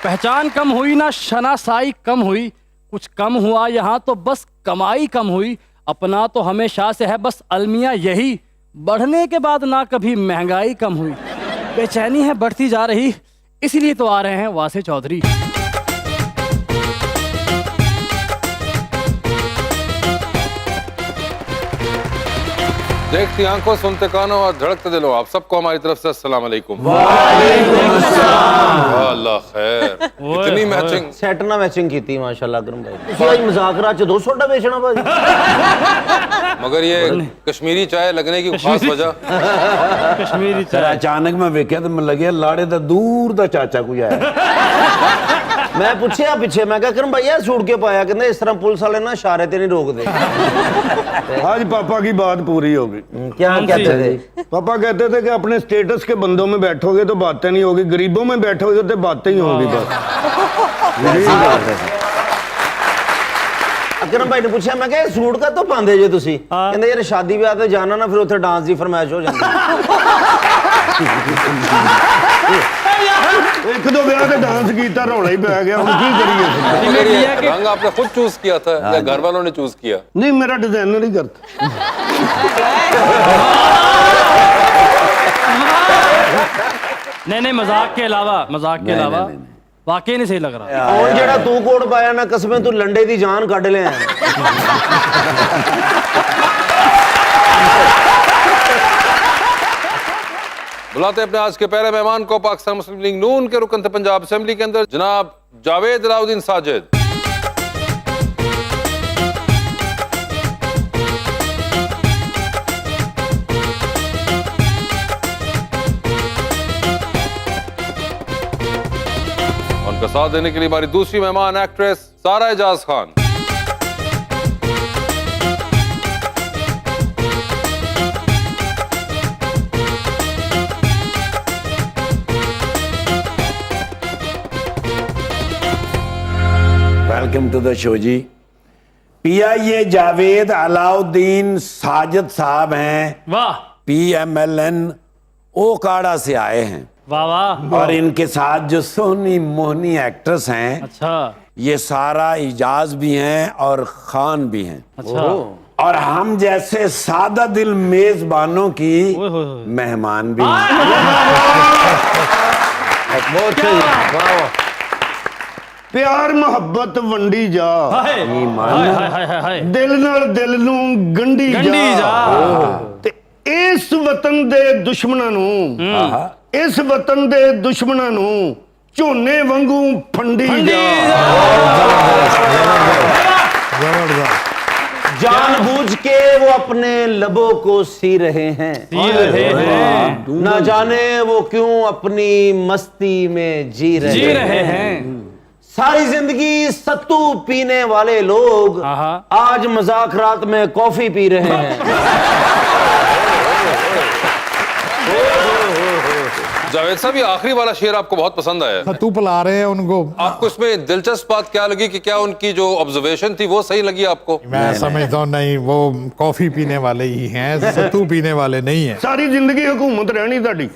पहचान कम हुई ना शनासाई कम हुई, कुछ कम हुआ यहाँ तो बस कमाई कम हुई। अपना तो हमेशा से है बस अलमिया यही, बढ़ने के बाद ना कभी महंगाई कम हुई। बेचैनी है बढ़ती जा रही, इसीलिए तो आ रहे हैं वासे चौधरी। देखती आंखों, सुनते कानों और धड़कते दिलों, आप सबको हमारी तरफ से अस्सलाम वालेकुम। अल्लाह खैर, इतनी मैचिंग सैट ना मैचिंग की थी माशाल्लाह अकरम भाई। ਤੁਸੀਂ ਅੱਜ ਮੁਜ਼ਾਕਰਾ ਚ 200 ਡਾ ਵੇਚਣਾ ਭਾਜੀ। मगर ये कश्मीरी चाय लगने की खास वजह कश्मीरी सर अचानक मैं वेख्या तो मैं लगे लाड़े दा दूर दा चाचा कोई आया। मैं पूछया पीछे, मैं कहा अकरम भाई सूट के पाया, कहते इस तरह पुलिस वाले ना इशारे ते नहीं रोकते। आज पापा की बात पूरी हो गई। क्या कहते थे? पापा कहते थे कि अपने स्टेटस के बंदों में बैठोगे तो बातें नहीं होगी, गरीबों में बैठोगे तो बातें ही होंगी बस। अकरम भाई ने पूछा, मैं कहा सूट का तो पांदे जे तुसी? कहते यार शादी ब्याह ते जाना ना, फिर उत्थे डांस दी फरमाइश हो जाती। एक दो ब्याह के डांस कीता रौला ही पै गया, हुण की करिए? मगर ये रंग आपने खुद चूज किया था या घर वालों ने चूज किया? नहीं, मेरा डिजाइनर ही करता। नहीं, मजाक के अलावा वाकई नहीं सही लग रहा। और जेड़ा तू कोट पाया ना, कसमें तू लंडे दी जान कढ ले। बुलाते अपने आज के पहले मेहमान को, पाकिस्तान मुस्लिम लीग नून के रुकन थे पंजाब असेंबली के अंदर, जनाब जावेद अलाउद्दीन साजिद। उनका साथ देने के लिए हमारी दूसरी मेहमान actress Sara Ejaz Khan. Welcome to the show जी। PIA जावेद अलाउद्दीन साजिद साहब हैं, वाह PMLN ओकाड़ा से आए हैं। वाह वाह। और इनके साथ जो सोनी मोहनी एक्ट्रेस हैं, अच्छा ये सारा इजाज भी हैं और खान भी हैं। अच्छा। और हम जैसे सादा दिल मेजबानों की मेहमान भी हैं। बहुत सही, वाह। प्यार मोहब्बत वंडी जा, हाय दिल नाल दिल नूं गंढी जा। ते इस वतन दे दुश्मनां नूं, इस वतन दे दुश्मनां नूं झोने वांगू फंडी जा। जानबूझ के वो अपने लबों को सी रहे हैं, ना जाने वो क्यों अपनी मस्ती में जी रहे हैं। सारी जिंदगी सत्तू पीने वाले लोग आज मजाकरात में कॉफी पी रहे हैं। जावेद साहब, ये आखिरी वाला शेर आपको बहुत पसंद आया। सत्तू पिला रहे हैं उनको। आपको इसमें दिलचस्प बात क्या लगी कि क्या उनकी जो ऑब्जर्वेशन थी वो सही लगी आपको? मैं समझता हूँ नहीं, वो कॉफी पीने वाले ही हैं, सत्तू पीने वाले नहीं हैं। सारी जिंदगी हुकूमत रहनी ताड़ी।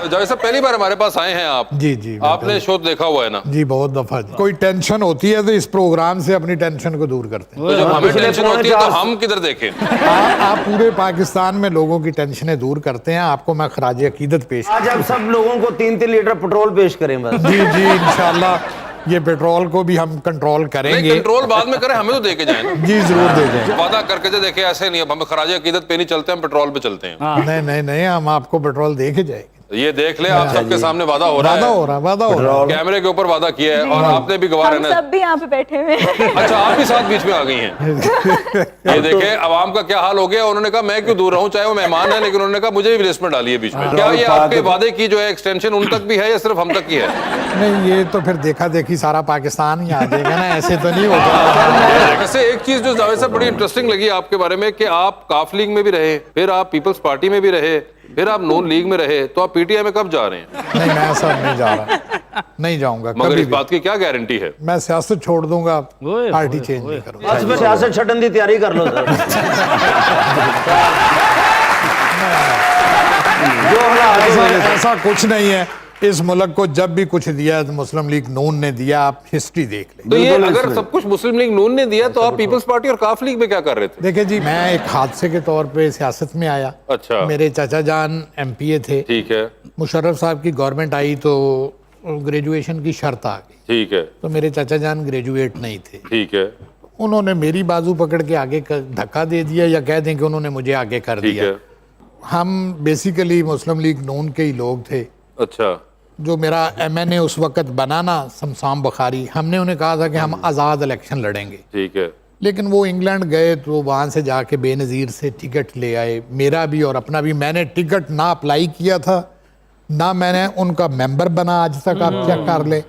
जावेद साहब, पहली बार हमारे पास आए हैं आप? जी जी। आपने शो देखा हुआ है ना? जी बहुत दफा। कोई टेंशन होती है तो इस प्रोग्राम से अपनी टेंशन को दूर करते हैं। तो जब हमें टेंशन होती है तो हम किधर देखें? आप पूरे पाकिस्तान में लोगों की टेंशनें दूर करते हैं। आपको मैं खराज अकीदत पेश। आज हम सब लोगों को 3-3 लीटर पेट्रोल पेश करें बस। जी जी, इंशाल्लाह ये पेट्रोल को भी हम कंट्रोल करेंगे। कंट्रोल बाद में करें, हमें तो दे के जाए ना। जी जरूर दे दें। वादा करके जो देखे ऐसे नहीं, अब हम खराज अकीदत पे नहीं चलते, हम पेट्रोल पे चलते हैं। नहीं, हम आपको पेट्रोल दे के जाएंगे। ये देख ले, आप सबके सामने वादा हो रहा है। वादा हो रहा है। कैमरे के ऊपर वादा किया है और आपने भी गवाह रहना। सब भी यहाँ पे बैठे हुए हैं। अच्छा, आप भी साथ बीच में आ गई हैं। ये देखे अवाम का क्या हाल हो गया। उन्होंने कहा मैं क्यों दूर रहूं, चाहे वो मेहमान है, लेकिन उन्होंने कहा मुझे भी लिस्ट में डालिए बीच में। क्या ये आपके वादे की जो है एक्सटेंशन उन तक भी है या सिर्फ हम तक की है? नहीं, ये तो फिर देखा देखी सारा पाकिस्तान ही आ जाएगा ना, ऐसे तो नहीं होगा। वैसे एक चीज जो जावेद साहब बड़ी इंटरेस्टिंग लगी आपके बारे में कि आप काफ लीग में भी रहे, फिर आप पीपल्स पार्टी में भी रहे, फिर आप नून लीग में रहे, तो आप PTI में कब जा रहे हैं? नहीं, मैं सब नहीं जा रहा, नहीं जाऊंगा मगर कभी इस बात की क्या गारंटी है? मैं सियासत छोड़ दूंगा, पार्टी चेंज नहीं करूंगा। बस सियासत छड्डन की तैयारी कर लो सर। जो हालात ऐसा हुए। ऐसा कुछ नहीं है। इस मुल्क को जब भी कुछ दिया है तो मुस्लिम लीग नून ने दिया, आप हिस्ट्री देख लें। तो ये अगर सब कुछ मुस्लिम लीग नून ने दिया तो आप पीपल्स पार्टी और काफ लीग में क्या कर रहे थे? देखिए जी, मैं एक हादसे के तौर पे सियासत में आया। अच्छा। मेरे चाचा जान एमपीए थे। ठीक है, मुशर्रफ साहब की गवर्नमेंट आई तो ग्रेजुएशन की शर्त आ गई, ठीक है, तो मेरे चाचा जान ग्रेजुएट नहीं थे। ठीक है, उन्होंने मेरी बाजू पकड़ के आगे धक्का दे दिया, या कह दें कि उन्होंने मुझे आगे कर ठीक दिया। है। हम बेसिकली मुस्लिम लीग नून के ही लोग थे। अच्छा, जो मेरा एमएनए उस वक्त बना ना, शमशाम बुखारी, हमने उन्हें कहा था कि हम आज़ाद इलेक्शन लड़ेंगे, ठीक है, लेकिन वो इंग्लैंड गए तो वहाँ से जाके बेनज़ीर से टिकट ले आए, मेरा भी और अपना भी। मैंने टिकट ना अप्लाई किया था, ना मैंने उनका मेंबर बना आज तक, आप चेक कर ले।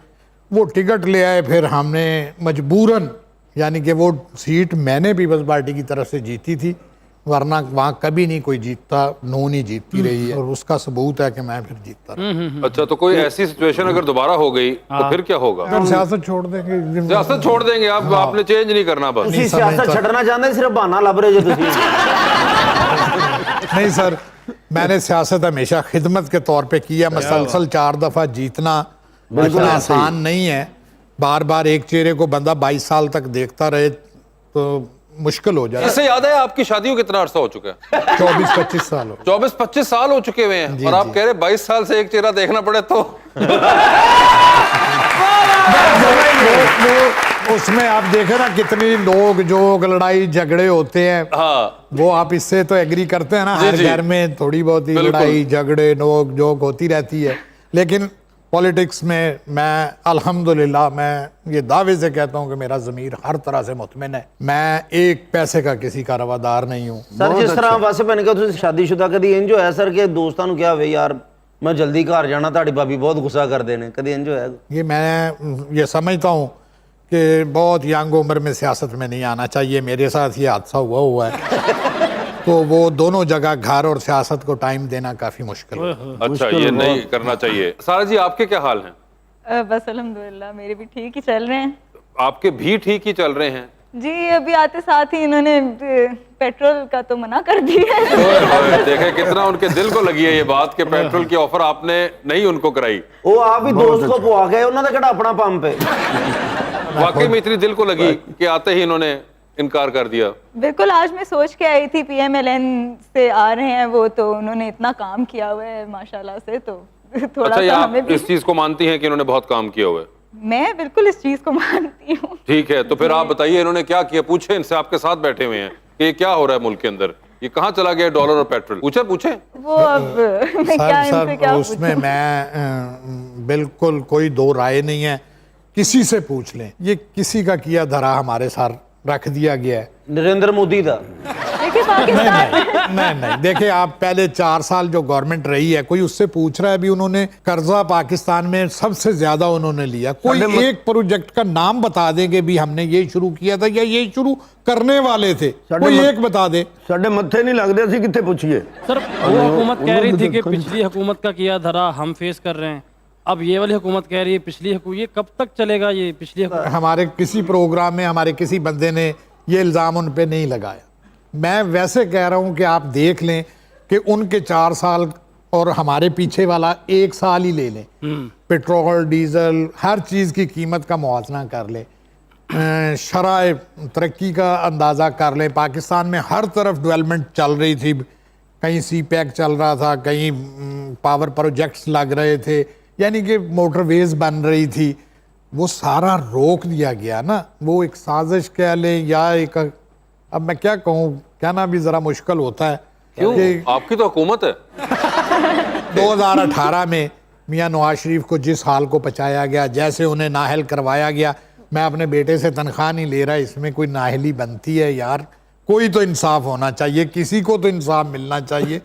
वो टिकट ले आए, फिर हमने मजबूरन, यानी कि वो सीट मैंने पीपल्स पार्टी की तरफ से जीती थी, वरना वहाँ कभी नहीं कोई जीतता, नून ही जीतती रही है, और उसका सबूत है कि मैं फिर जीतता रहा। अच्छा, तो कोई ऐसी सिचुएशन अगर दोबारा हो गई तो फिर क्या होगा? फिर सियासत छोड़ देंगे। सियासत छोड़ देंगे आप, आपने चेंज नहीं करना बस। ਤੁਸੀਂ ਸਿਆਸਤ ਛੱਡਣਾ ਚਾਹੁੰਦੇ, ਸਿਰਫ ਬਹਾਨਾ ਲੱਭ ਰਹੇ ਜੋ ਤੁਸੀਂ। नहीं सर, मैंने सियासत हमेशा खिदमत के तौर पे किया। मसलसल 4 दफा जीतना इतना आसान नहीं है। बार बार एक चेहरे को बंदा 22 साल तक देखता रहे तो मुश्किल हो जाए। इससे याद है, आपकी शादी को कितना अरसा हो चुका है? 24-25 साल हो 24-25 साल हो चुके हुए हैं, और आप कह रहे 22 साल से एक चेहरा देखना पड़े तो उसमें आप देखे ना कितनी लोग जो लड़ाई झगड़े होते हैं, हाँ, वो आप इससे तो एग्री करते हैं ना। जी, हर जी। घर में थोड़ी बहुत ही बिल्कुल। लड़ाई झगड़े नोक जोक होती रहती है, लेकिन पॉलिटिक्स में मैं अल्हम्दुलिल्लाह मैं ये दावे से कहता हूँ कि मेरा ज़मीर हर तरह से मुतमिन है। मैं एक पैसे का किसी का रवादार नहीं हूँ। ਸਰ ਜਿਸ ਤਰ੍ਹਾਂ ਵਾਸੇ ਬਣ ਕੇ ਤੁਸੀਂ ਸ਼ਾਦੀशुदा ਕਦੀ ਇੰਜ ਹੋਇਆ ਸਰ ਕਿ ਦੋਸਤਾਂ ਨੂੰ ਕਿਹਾ ਵੇ ਯਾਰ ਮੈਂ ਜਲਦੀ ਘਰ ਜਾਣਾ, ਤੁਹਾਡੀ ਭਾਬੀ ਬਹੁਤ ਗੁੱਸਾ ਕਰਦੇ ਨੇ, ਕਦੀ ਇੰਜ ਹੋਇਆ? ये मैं ये समझता हूँ कि बहुत यंग उम्र में सियासत में नहीं आना चाहिए। मेरे साथ ये हादसा हुआ है तो वो दोनों जगह घर और सियासत को टाइम देना काफ़ी मुश्किल है। अच्छा, ये नहीं करना चाहिए। सारा जी, आपके क्या हाल हैं? बस अल्हम्दुलिल्लाह मेरे भी ठीक ही चल रहे हैं आपके भी ठीक ही चल रहे हैं? जी। अभी आते साथ ही इन्होंने पेट्रोल का तो मना कर दिया है। ओए होए, देखे कितना उनके दिल को लगी है ये बात कि पेट्रोल की ऑफर आपने नहीं उनको कराई। ਉਹ ਆਪ ਹੀ ਦੋਸਤ ਕੋ ਪਵਾ ਕੇ, ਉਹਨਾਂ ਦਾ ਕਿਹੜਾ ਆਪਣਾ ਪੰਪ ਹੈ। वाकई में इतनी दिल को लगी कि आते ही इन्होंने इनकार कर दिया। बिल्कुल, आज मैं सोच के आई थी PMLN से आ रहे हैं वो, तो उन्होंने इतना काम किया हुआ है माशाल्लाह से, तो थोड़ा अच्छा, ये सा आप हमें भी। इस चीज को मानती हैं कि इन्होंने बहुत काम किया हुआ है? मैं बिल्कुल इस चीज को मानती हूँ। ठीक है, तो फिर आप बताइए इन्होंने क्या किया? पूछे इनसे, आपके साथ बैठे हुए हैं, कि ये क्या हो रहा है मुल्क के अंदर, ये कहाँ चला गया डॉलर और पेट्रोल? पूछे वो अब मैं क्या इनसे क्या उसमें पूछूं? मैं बिल्कुल कोई दो राय नहीं है। किसी से पूछ लें, ये किसी का किया धरा हमारे साथ रख दिया गया है। नरेंद्र मोदी ਦਾ देखिए पाकिस्तान नहीं देखिए, आप पहले 4 साल जो गवर्नमेंट रही है, कोई उससे पूछ रहा है अभी उन्होंने कर्जा पाकिस्तान में सबसे ज्यादा उन्होंने लिया। कोई एक प्रोजेक्ट का नाम बता दें कि भी हमने ये शुरू किया था या ये शुरू करने वाले थे, कोई एक बता दे। ਸਾਡੇ ਮੱਥੇ ਨਹੀਂ ਲੱਗਦੇ, ਅਸੀਂ ਕਿੱਥੇ ਪੁੱਛੀਏ। सर वो हुकूमत कह रही थी कि पिछली हुकूमत का किया धरा हम फेस कर रहे हैं, अब ये वाली हुकूमत कह रही है पिछली हुकूमत, ये कब तक चलेगा ये पिछली हुकूमत? हमारे किसी प्रोग्राम में हमारे किसी बंदे ने ये इल्ज़ाम उन पे नहीं लगाया। मैं वैसे कह रहा हूँ कि आप देख लें कि उनके 4 साल और हमारे पीछे वाला 1 साल ही ले लें, पेट्रोल डीजल हर चीज़ की कीमत का मुआवजा कर लें, शराय तरक्की का अंदाज़ा कर लें। पाकिस्तान में हर तरफ डेवलपमेंट चल रही थी, कहीं CPEC चल रहा था, कहीं पावर प्रोजेक्ट्स लग रहे थे, यानी कि मोटरवेज बन रही थी। वो सारा रोक दिया गया ना। वो एक साजिश कह लें या एक, अब मैं क्या कहूँ, कहना भी ज़रा मुश्किल होता है। क्यों? कि आपकी तो हुकूमत है। 2018 में मियां नवाज शरीफ को जिस हाल को पहुँचाया गया, जैसे उन्हें नाहल करवाया गया, मैं अपने बेटे से तनख्वाह नहीं ले रहा, इसमें कोई नाहली बनती है यार? कोई तो इंसाफ होना चाहिए, किसी को तो इंसाफ मिलना चाहिए,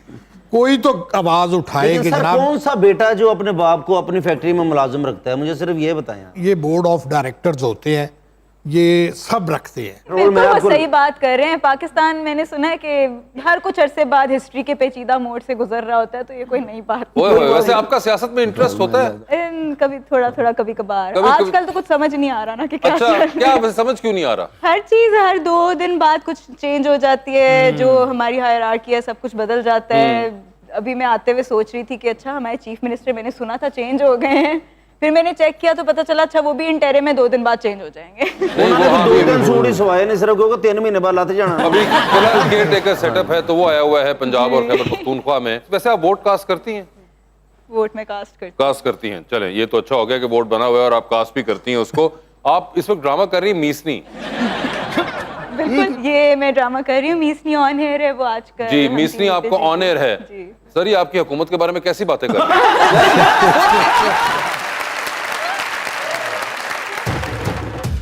कोई तो आवाज उठाए कि लेकिन सर जनाब। कौन सा बेटा जो अपने बाप को अपनी फैक्ट्री में मुलाजिम रखता है, मुझे सिर्फ ये बताएं। ये बोर्ड ऑफ डायरेक्टर्स होते हैं, ये सब रखते हैं। बिल्कुल वो सही बात कर रहे हैं। पाकिस्तान मैंने सुना है कि हर कुछ अरसे बाद हिस्ट्री के पेचीदा मोड़ से गुजर रहा होता है, तो ये कोई नई बात ओए होए, वैसे आपका सियासत में इंटरेस्ट होता है? कभी थोड़ा थोड़ा कभी कभार। कभी- आजकल तो कुछ समझ नहीं आ रहा ना कि क्या अच्छा, चल रहा है। क्या वैसे समझ क्यों नहीं आ रहा? हर चीज हर 2 दिन बाद कुछ चेंज हो जाती है, जो हमारी हायरार्की है सब कुछ बदल जाता है। अभी मैं आते हुए सोच रही थी कि अच्छा हमारे चीफ मिनिस्टर मैंने सुना था चेंज हो गए हैं, फिर मैंने चेक किया तो पता चला अच्छा वो भी इंटेरिम में 2 दिन बाद चेंज हो जाएंगे। उन्होंने तो 2 दिन सूट ही सवाए नहीं सिर्फ क्योंकि 3 महीने बाद लाते जाना। अभी फिलहाल केयर टेकर सेटअप है तो वो आया हुआ है पंजाब और खैबर पख्तूनख्वा में। वैसे आप वोट कास्ट करती हैं? वोट में कास्ट करती कास्ट करती हैं, चलें ये तो अच्छा हो गया कि वोट बना हुआ है और आप कास्ट भी करती हैं उसको। आप इस वक्त ड्रामा कर रही हैं मीसनी। बिल्कुल, ये मैं ड्रामा कर रही हूँ, मीसनी ऑन एयर है वो आज का। जी, मीसनी आपको ऑन एयर है। जी। सर ये आपकी हुकूमत के बारे में कैसी बातें कर रहे हैं?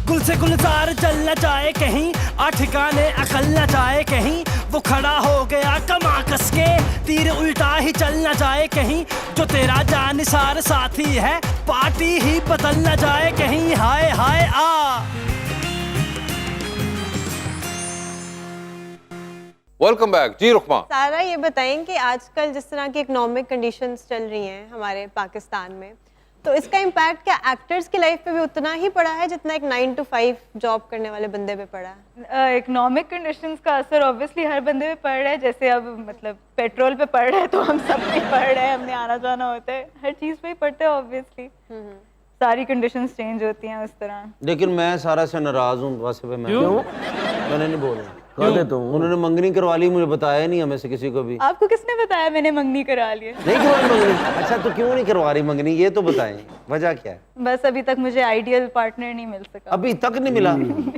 गुल से गुलजार चलना चाहे कहीं, ठिकाने अकल न जाए कहीं, वो खड़ा हो गया कमा कस के, तीर उल्टा ही चलना जाए कहीं, जो तेरा जानिसार साथी है पार्टी ही बदल न जाए कहीं। हाय हाय आ वेलकम बैक जी रुकमा। सारा ये बताएं कि आजकल जिस तरह की इकोनॉमिक कंडीशंस चल रही हैं हमारे पाकिस्तान में, तो इसका इम्पैक्ट क्या एक्टर्स की लाइफ पे भी उतना ही पड़ा है जितना एक 9 to 5 जॉब करने वाले बंदे पे पड़ा है? इकोनॉमिक कंडीशंस का असर ऑब्वियसली हर बंदे पे पड़ रहा है। जैसे अब मतलब पेट्रोल पे पड़ रहा है तो हम सब पे पड़ रहे हैं, हमने आना जाना होता है, हर चीज़ पे ही पड़ता है ऑब्वियसली। सारी कंडीशंस चेंज होती हैं उस तरह। लेकिन मैं सारा से नाराज हूँ वैसे पे। मैंने नहीं बोला, कह देता हूँ। उन्होंने मंगनी करवा ली, मुझे बताया नहीं हमें से किसी को भी। आपको किसने बताया मैंने मंगनी करा ली है? नहीं करवाई मंगनी? अच्छा तो क्यों नहीं करवा रही मंगनी, ये तो बताएं वजह क्या है? बस अभी तक मुझे आइडियल पार्टनर नहीं मिल सका। अभी तक नहीं मिला?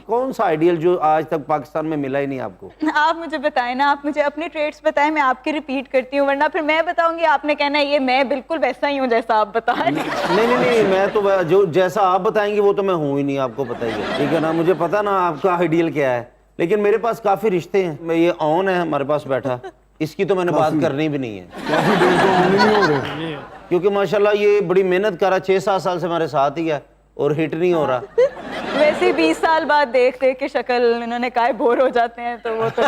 कौन सा आइडियल जो आज तक पाकिस्तान में मिला ही नहीं आपको? आप मुझे बताएं ना, आप मुझे अपने ट्रेड्स बताएं, मैं आपके रिपीट करती हूँ, वरना फिर मैं बताऊंगी आपने कहना है ये मैं बिल्कुल वैसा ही हूँ जैसा आप बता रहे हैं। नहीं, मैं तो जो जैसा आप बताएंगे वो तो मैं हूँ ही नहीं, आपको पता ही है, ठीक है ना? मुझे पता ना आपका आइडियल क्या है, लेकिन मेरे पास काफी रिश्ते हैं। मैं ये ऑन है हमारे पास बैठा, इसकी तो मैंने बात करनी भी नहीं है क्योंकि माशाल्लाह ये बड़ी मेहनत कर रहा है, 6-7 साल से हमारे साथ ही है और हिट नहीं हो रहा। वैसे 20 साल बाद देख देख के शक्ल इन्होंने काय बोर हो जाते हैं तो वो तो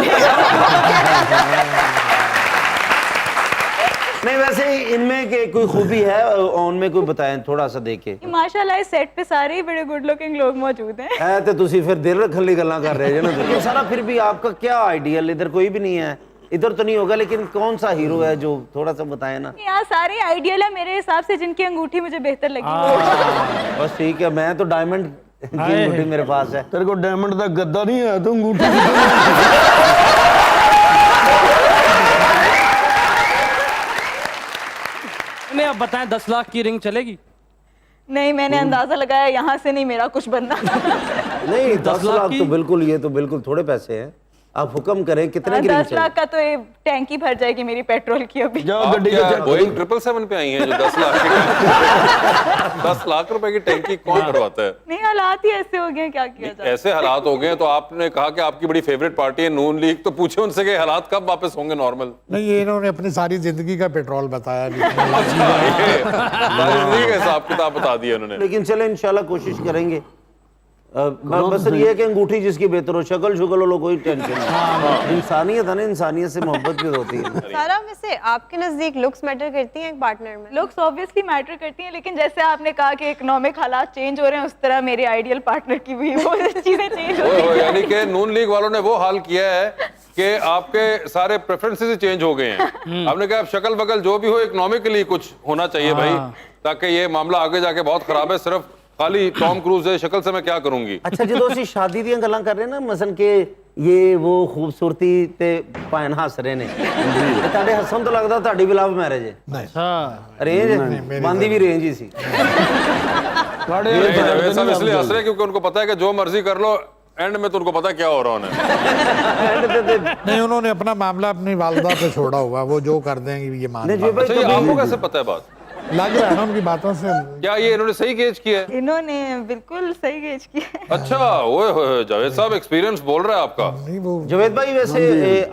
नहीं वैसे इनमें के कोई खूबी है ऑन में, कोई बताएं थोड़ा सा देखे। माशाल्लाह इस सेट पे सारे ही बड़े गुड लुकिंग लोग मौजूद हैं। है तो तुसी फिर दिल रखली गल्ला कर रहे हो ना। ये सारा फिर भी आपका क्या आइडियल, इधर कोई भी नहीं है, इधर तो नहीं होगा, लेकिन कौन सा हीरो है जो थोड़ा सा बताए ना? यहाँ सारे आइडियल है मेरे हिसाब से, जिनकी अंगूठी मुझे बेहतर लगी। बस ठीक है, मैं तो डायमंड की अंगूठी मेरे पास है। तेरे को डायमंड का गद्दा नहीं है तो अंगूठी नहीं, अब बताएं 10 लाख की रिंग चलेगी? नहीं, मैंने अंदाजा लगाया यहाँ से नहीं मेरा कुछ बनना। नहीं 10 लाख तो बिल्कुल, ये तो बिल्कुल थोड़े पैसे हैं, आप हुक्म करें कितने की रिंग 10 लाख का तो ये टैंकी भर जाएगी मेरी पेट्रोल की अभी। आप क्या बोइंग 777 पे आई हैं जो 10 लाख की 10 लाख रुपए की टैंकी कौन करवाता है? नहीं, हालात ही ऐसे हो गए, क्या किया जाए। ऐसे हालात हो गए तो आपने कहा कि आपकी बड़ी फेवरेट पार्टी है नून लीग, तो पूछे उनसे कि हालात कब वापस होंगे नॉर्मल? नहीं, ये इन्होंने अपनी सारी जिंदगी का पेट्रोल बताया नहीं। सारी जिंदगी का हिसाब किताब बता दिया उन्होंने। लेकिन चले इंशाल्लाह कोशिश करेंगे। बस ये है कि अंगूठी जिसकी बेहतर हो, शक्ल शुक्ल हो, कोई टेंशन नहीं। इंसानियत है ना, इंसानियत से मोहब्बत भी होती है। सारा वैसे आपके नजदीक लुक्स मैटर करती हैं एक पार्टनर में? लुक्स ऑब्वियसली मैटर करती हैं, लेकिन जैसे आपने कहा कि इकोनॉमिक हालात चेंज हो रहे हैं, उस तरह मेरे आइडियल पार्टनर की भी वो चीजें चेंज हो रही हैं। यानी कि नून लीग वालों ने वो हाल किया है कि आपके सारे प्रेफरेंसेस चेंज हो गए हैं। आपने कहा शक्ल बगल जो भी हो, इकोनॉमिकली कुछ होना चाहिए भाई, ताकि ये मामला आगे जाके बहुत खराब है। सिर्फ खाली टॉम क्रूज है शक्ल से मैं क्या करूंगी। अच्छा जो ਅਸੀਂ शादी ਦੀਆਂ ਗੱਲਾਂ ਕਰ ਰਹੇ ਨਾ, ਮਸਲਨ ਕਿ ਇਹ ਉਹ ਖੂਬਸੂਰਤੀ ਤੇ ਭੈਣ ਹੱਸ ਰਹੇ ਨੇ, ਤੇ ਤੁਹਾਡੇ ਹੱਸਣ ਤੋਂ ਲੱਗਦਾ ਤੁਹਾਡੀ ਵੀ ਲਵ ਮੈਰਿਜ ਹੈ? अच्छा, ਰੇਂਜ ਬੰਦੀ ਵੀ ਰੇਂਜ ਹੀ ਸੀ। ये सब इसलिए हंस रहे क्योंकि उनको पता है कि जो मर्जी कर लो, एंड में तो उनको पता है क्या हो रहा उन्हें। नहीं, उन्होंने अपना मामला अपनी वालदा पे छोड़ा हुआ, वो जो कर देंगे ये मान नहीं, अच्छा ये आपको कैसे पता है बात? लग रहा है ना उनकी बातों से। क्या ये इन्होंने सही गेज किया है? इन्होंने बिल्कुल सही गेज किया है। अच्छा, ओए होए जावेद साहब एक्सपीरियंस बोल रहा है आपका। नहीं वो जवेद भाई वैसे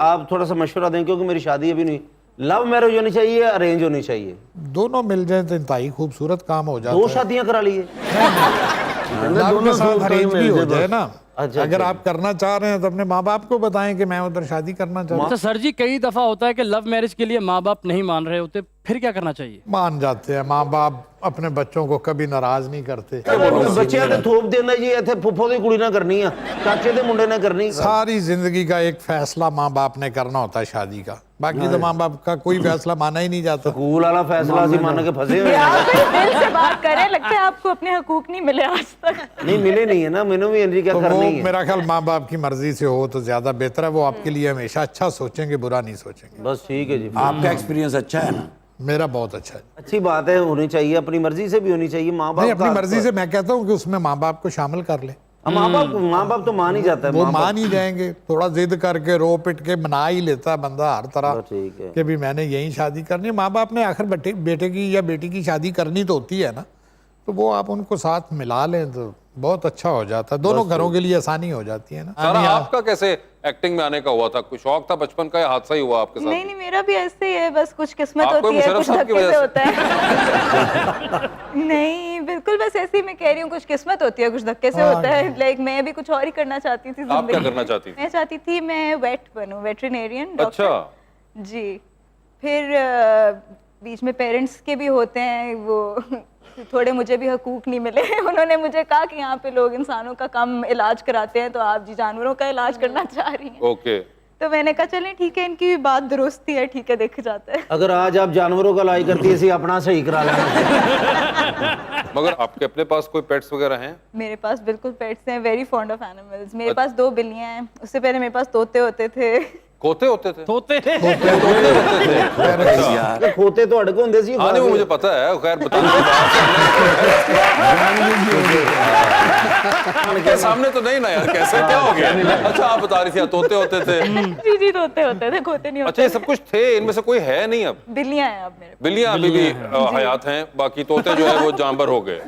आप थोड़ा सा मशवरा दें, क्योंकि मेरी शादी अभी नहीं, लव मैरिज होनी चाहिए, अरेंज होनी चाहिए? दोनों मिल जाए तो इंतहाई खूबसूरत काम हो जाता दो है। शादियां करा लिए? लव के साथ अरेंज भी हो जाए ना। अच्छा, अगर अच्छा। आप करना चाह रहे हैं तो अपने माँ बाप को बताएं कि मैं उधर शादी करना चाहता हूँ। अच्छा सर जी, कई दफा होता है कि लव मैरिज के लिए माँ बाप नहीं मान रहे होते, फिर क्या करना चाहिए? मान जाते हैं माँ बाप, अपने बच्चों को कभी नाराज नहीं करते। ਬੱਚਿਆਂ ਤੇ ਥੋਪ ਦੇਣਾ ਜੀ, ਇੱਥੇ ਫੁੱਫੋ ਦੀ ਕੁੜੀ ਨਾਲ ਕਰਨੀ ਆ, ਚਾਚੇ ਦੇ ਮੁੰਡੇ ਨਾਲ ਕਰਨੀ। सारी जिंदगी का एक फैसला माँ बाप ने करना होता है शादी का। बाकी तो माँ बाप का कोई फैसला माना ही नहीं जाता। स्कूल वाला फैसला सी मान के फंसे हुए हैं। आप बड़े दिल से बात करें, लगता है आपको अपने हकूक नहीं मिले आज तक। नहीं मिले नहीं है ना, मैंने भी एनरी क्या तो करनी वो है। मेरा ख्याल माँ बाप की मर्जी से हो तो ज्यादा बेहतर है। वो आपके लिए हमेशा अच्छा सोचेंगे, बुरा नहीं सोचेंगे। बस ठीक है जी। आपका एक्सपीरियंस अच्छा है ना? मेरा बहुत अच्छा है। अच्छी बात है, होनी चाहिए, अपनी मर्जी से भी होनी चाहिए। माँ नहीं, बाप अपनी मर्जी से मैं कहता हूँ कि उसमें माँ बाप को शामिल कर ले। माँ बाप तो मान ही जाता है। वो मान ही जाएंगे। थोड़ा जिद करके रो पिट के मना ही लेता है बंदा हर तरह ठीक है। कि भी मैंने यही शादी करनी है। माँ बाप ने आखिर बेटे की या बेटी की शादी करनी तो होती है ना, तो वो आप उनको साथ मिला लें तो बहुत अच्छा हो जाता है। दोनों घरों के लिए आसानी हो जाती है ना। सारा आपका कैसे एक्टिंग में आने का हुआ था? कोई शौक था बचपन का या हादसा ही हुआ आपके साथ? नहीं मेरा भी ऐसे ही है, बस कुछ किस्मत आपको होती है, मुशर्रफ कुछ साहब की धक्के वजह से से? होता है। नहीं बिल्कुल, बस ऐसे ही मैं कह रही हूँ, कुछ किस्मत होती है, कुछ धक्के से होता है। लाइक मैं भी कुछ और ही करना चाहती थी। आप क्या करना चाहती थी? मैं चाहती थी मैं वेट बनूं, वेटरिनेरियन डॉक्टर। अच्छा जी, फिर बीच में पेरेंट्स के भी होते हैं, वो थोड़े मुझे भी हकूक नहीं मिले। उन्होंने मुझे कहा कि यहाँ पे लोग इंसानों का कम इलाज कराते हैं, तो आप जी जानवरों का इलाज करना चाह रही हैं। ओके। तो मैंने कहा चलें ठीक है, इनकी भी बात दुरुस्ती है, ठीक है देखा जाता है। अगर आज आप जानवरों का इलाज करती है, अपना सही करा लेना। मगर आपके अपने पास कोई पेट्स वगैरह हैं? मेरे पास बिल्कुल पेट्स हैं, वेरी फॉन्ड ऑफ एनिमल्स। मेरे पास 2 बिल्लियां हैं, उससे पहले मेरे पास तोते होते थे। कोते होते थे? तोते यार खोते तो अड़के होंगे सी। हाँ नहीं, वो मुझे पता है, खैर बताने के सामने तो नहीं ना यार, कैसे क्या हो गया? अच्छा आप बता रही थी तोते होते थे। जी तोते होते थे, खोते नहीं अच्छा होते। ये सब कुछ थे, इनमें से कोई है नहीं अब? बिल्लियां हैं अब मेरे पास। बिल्लियां अभी भी हयात हैं, बाकी तोते जो है वो जानवर हो गए,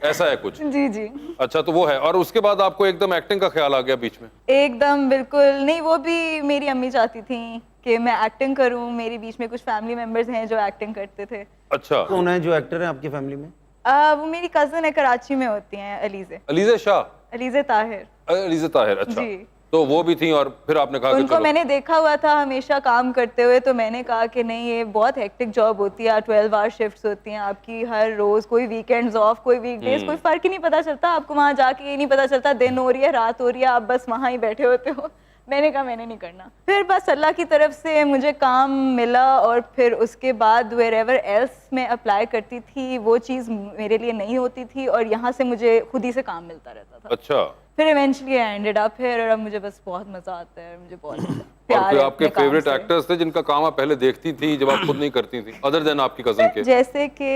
ऐसा है कुछ? जी जी। अच्छा तो वो है, और उसके बाद आपको एकदम एक्टिंग का ख्याल आ गया बीच में? एकदम बिल्कुल नहीं, वो भी मेरी अम्मी चाहती थी कि मैं एक्टिंग करूं। मेरी बीच में कुछ फैमिली मेंबर्स हैं जो एक्टिंग करते थे। अच्छा कौन है जो एक्टर है आपकी फैमिली में? वो मेरी कजन है, कराची में होती हैं, अलीजे। अलीजे शाह? अलीजे ताहिर। अलीजे ताहिर, अच्छा जी। तो वो भी थी, और फिर आपने कहा कि उनको चलो। मैंने देखा हुआ था हमेशा काम करते हुए, तो मैंने कहा कि नहीं ये बहुत हेक्टिक जॉब होती है, 12 आवर शिफ्ट्स होती हैं आपकी, हर रोज कोई वीकेंड्स ऑफ, कोई वीकडेज, कोई फर्क ही नहीं पता चलता आपको। वहाँ जाके ये नहीं पता चलता दिन हो रही है रात हो रही है, आप बस वहाँ ही बैठे होते हो। मैंने कहा मैंने नहीं करना। फिर बस अल्लाह की तरफ से मुझे काम मिला, और फिर उसके बाद वेरेवर एल्स मैं अप्लाई करती थी, वो चीज़ मेरे लिए नहीं होती थी, और यहाँ से मुझे खुद ही से काम मिलता रहता था। अच्छा। फिर eventually I ended up here, और अब मुझे बस बहुत मजा आता है, मुझे बहुत और प्यार कोई है आपके अपने काम फेवरेट से। एक्टर्स थे जिनका काम आप पहले देखती थी जब आप खुद नहीं करती थी, अदर देन आपकी कजन के? जैसे कि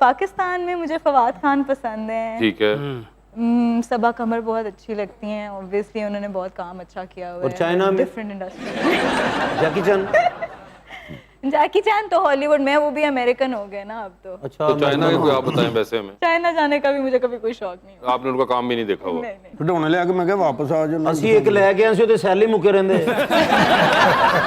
पाकिस्तान में मुझे फवाद खान पसंद है, ठीक है। सबा कमर बहुत अच्छी लगती हैं, ऑब्वियसली उन्होंने बहुत काम अच्छा किया हुआ है। और चाइना में? Different industry. जैकी चैन? जैकी चैन तो हॉलीवुड में, वो भी अमेरिकन हो गए ना अब तो। अच्छा तो चाइना के कोई आप बताएं वैसे में? चाइना जाने का भी मुझे कभी कोई शौक नहीं हुआ। आपने उनका काम भी नहीं देखा हुआ? नहीं नहीं। खिडौने ले आके मैं क्या वापस आ जाना। ਅਸੀਂ ਇੱਕ ਲੈ ਕੇ ਆਏ ਸੀ ਉਹਦੇ ਸੈਲ ਹੀ ਮੁੱਕੇ ਰਹਿੰਦੇ।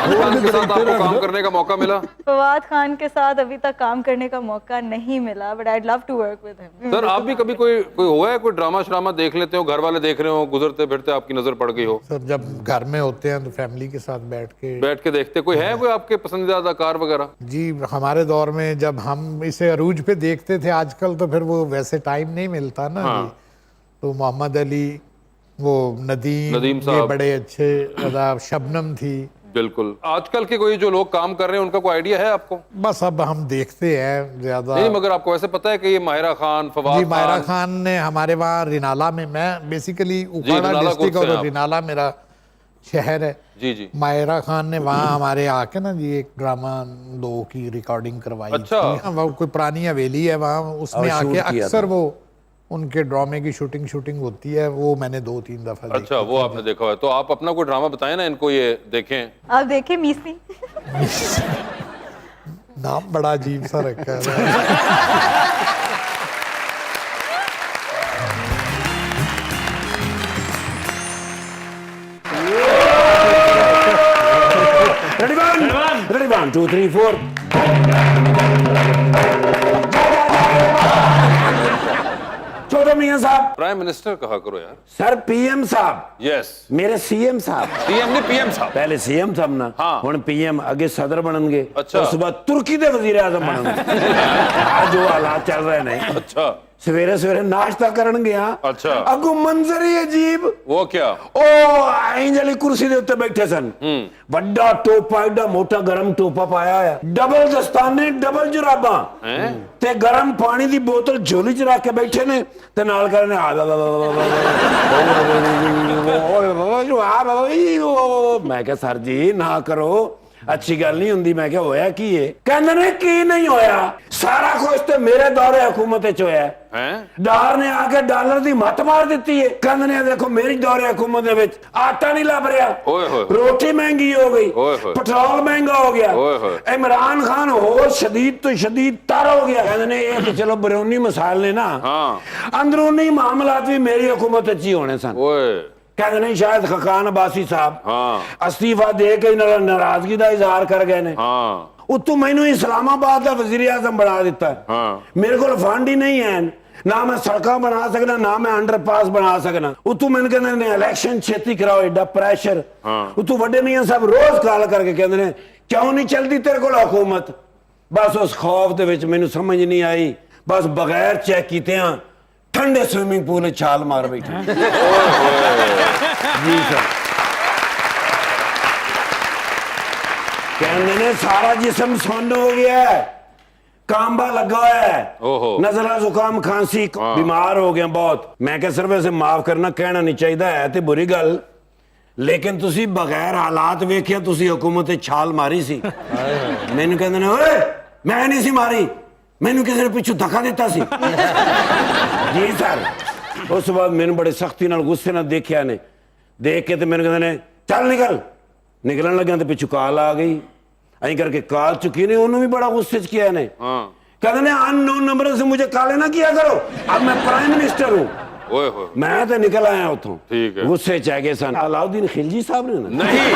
खान के साथ आपको काम करने का मौका मिला? फवाद खान के साथ अभी तक काम करने का मौका नहीं मिला, but I love to work with him. Sir आप भी कभी कोई हुआ है, कोई ड्रामा श्रामा देख लेते हो, घर वाले देख रहे हो, गुजरते फिरते आपकी नजर पड़ गई हो? सर जब घर में होते हैं तो फैमिली के साथ बैठ के देखते, कोई है कोई आपके पसंदीदा अदाकार वगैरह? जी हमारे दौर में जब हम इसे अरूज पे देखते थे, आजकल तो फिर वो वैसे टाइम नहीं मिलता ना। हाँ। जी तो मोहम्मद अली, वो नदीम ये साहब। बड़े अच्छे अदा, शबनम थी। बिल्कुल। आजकल के कोई जो लोग काम कर रहे हैं उनका कोई आइडिया है आपको? बस अब हम देखते हैं ज्यादा नहीं, मगर आपको वैसे पता है कि ये माहिरा खान, फवाद जी माहिरा खान? खान ने हमारे वहाँ रिनाला में, मैं बेसिकली उखाड़ा रिनाला डिस्ट्रिक्ट कोर्ट से और आप। रिनाला मेरा शहर है। जी जी। माहिरा खान ने वहाँ हमारे आके ना जी एक ड्रामा 2 की रिकॉर्डिंग करवाई अच्छा। थी। हाँ, वो कोई पुरानी हवेली है वहाँ, उसमें और शूट आके किया अक्सर था। वो उनके ड्रामे की शूटिंग होती है, वो मैंने 2-3 दफा देखी। अच्छा वो आपने देखा हुआ है, तो आप अपना कोई ड्रामा बताएं ना इनको, ये देखें। आप देखे मीसी? नाम बड़ा अजीब सा रखा है। Ready, 1, 2, 3, 4. छोटे मियां साहब। प्राइम मिनिस्टर कहा करो यार। सर पीएम साहब। यस। मेरे सीएम साहब। सीएम नहीं पीएम साहब। पहले सीएम साहब ना, हाँ। हुण पीएम अगे सदर बननगे। अच्छा। उस बाद तुर्की दे वजीर आजम बननगे। आज जो हालात चल रहे हैं। अच्छा सवेरे सवेरे नाश्ता करन गया, अच्छा। अगू मंजर ही अजीब। वो क्या? ओ इंज वाली कुर्सी दे उत्ते बैठे सन, बड़ा टोपा, एडा मोटा गरम टोपा पाया है, डबल दस्ताने, डबल जुराबा ते गरम पानी दी बोतल झोली च रख के बैठे ने ते नाल करने मैं क्या सर जी ना करो, अच्छी गल नहीं हुंदी। मैं क्या होया की है? कहंदे ने की नहीं होया, सारा कुछ ते मेरे दौरे हुकूमत च होया है। डार ने आके डॉलर दी मत मार दी है। कहंदे ने देखो मेरी दौरे हुकूमत दे विच आटा नहीं लभ रहा, रोटी महंगी हो गई, पेट्रोल महंगा हो गया, इमरान खान होर शदीद तो शदीद तर हो गया। कहंदे ने ये तो चलो बरूनी मसाइल ने ना, अंदरूनी मामलात भी मेरी हुकूमत च ही होने सन। कहते नहीं शायद खकान अब्बासी साहब अस्तीफा दे के नाराजगी का इजहार कर गए ने, उतों मैनू इस्लामाबाद का वजीर आजम बना दिता है। मेरे को फंड ही नहीं है, ना मैं सड़क बना सकना, ना मैं अंडरपास बना सकना। उतों मैंने कहते ने इलेक्शन छेती कराओ, एडा प्रैशर। उतों बड़े मियां साहब रोज कॉल करके कहते ने क्यों नहीं चलती तेरे को हुकूमत। बस उस खौफ दे विच मैनू समझ नहीं आई, बस बगैर चेक कीते ठंडे स्विमिंग पूल में छाल मार बैठे। जी सर, कहने ने सारा जिस्म सुन्न हो गया है, कांबा लगा है, नजला जुकाम खांसी, बीमार हो गया बहुत। मैं क्या सिर्फ ऐसे माफ करना कहना नहीं चाहिए है तो बुरी गल, लेकिन तुसी बगैर हालात वेखिया तुसी हुकूमत छाल मारी सी। मैनू कहंदे ने ओए मैं नहीं सी मारी, मैनू किसी ने पिछू धक्का दिता सी। जी सर, उस बाद मैंने बड़े सख्ती नाल गुस्से नाल देखिया ने, देख के तो मैंने कहते ने चल निकल, निकलन लग्या तो पिछू कॉल आ गई, अं करके कॉल चुकी ने, उन्होंने भी बड़ा गुस्से च किया ने। कहते ने अननोन नंबर से मुझे कॉल ना किया करो, अब मैं प्राइम मिनिस्टर हूँ। मैं तो निकल आया उतों, गुस्से च गए सन। अलाउद्दीन खिलजी साहब ने ना नहीं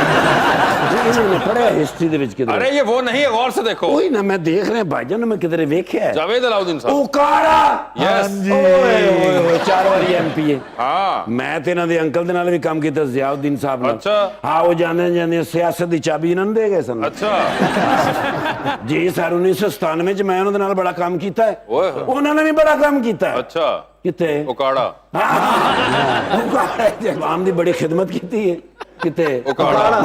इन्होंने पढ़ा हिस्ट्री दे विच किधर। अरे ये वो नहीं है, गौर से देखो। वही ना मैं देख रहे भाईजान, मैं किधर वेख्या है जावेद अलाउद्दीन साहब। ओकारा, यस, ओए 4 बारी एमपी है। हां मैं ते इन्हां दे अंकल दे नाल भी काम कीता, ज़ियाउद्दीन साहब ने। अच्छा हां, वो जाने जाने सियासत दी चाबी इन्हां ने दे गए सन। अच्छा जी सर, 1997 च मैं उन्हां दे नाल बड़ा काम कीता है, उन्हां ने भी बड़ा काम कीता है। अच्छा किते उकाड़ा, आम दी बड़ी खिदमत की है किते उकाड़ा।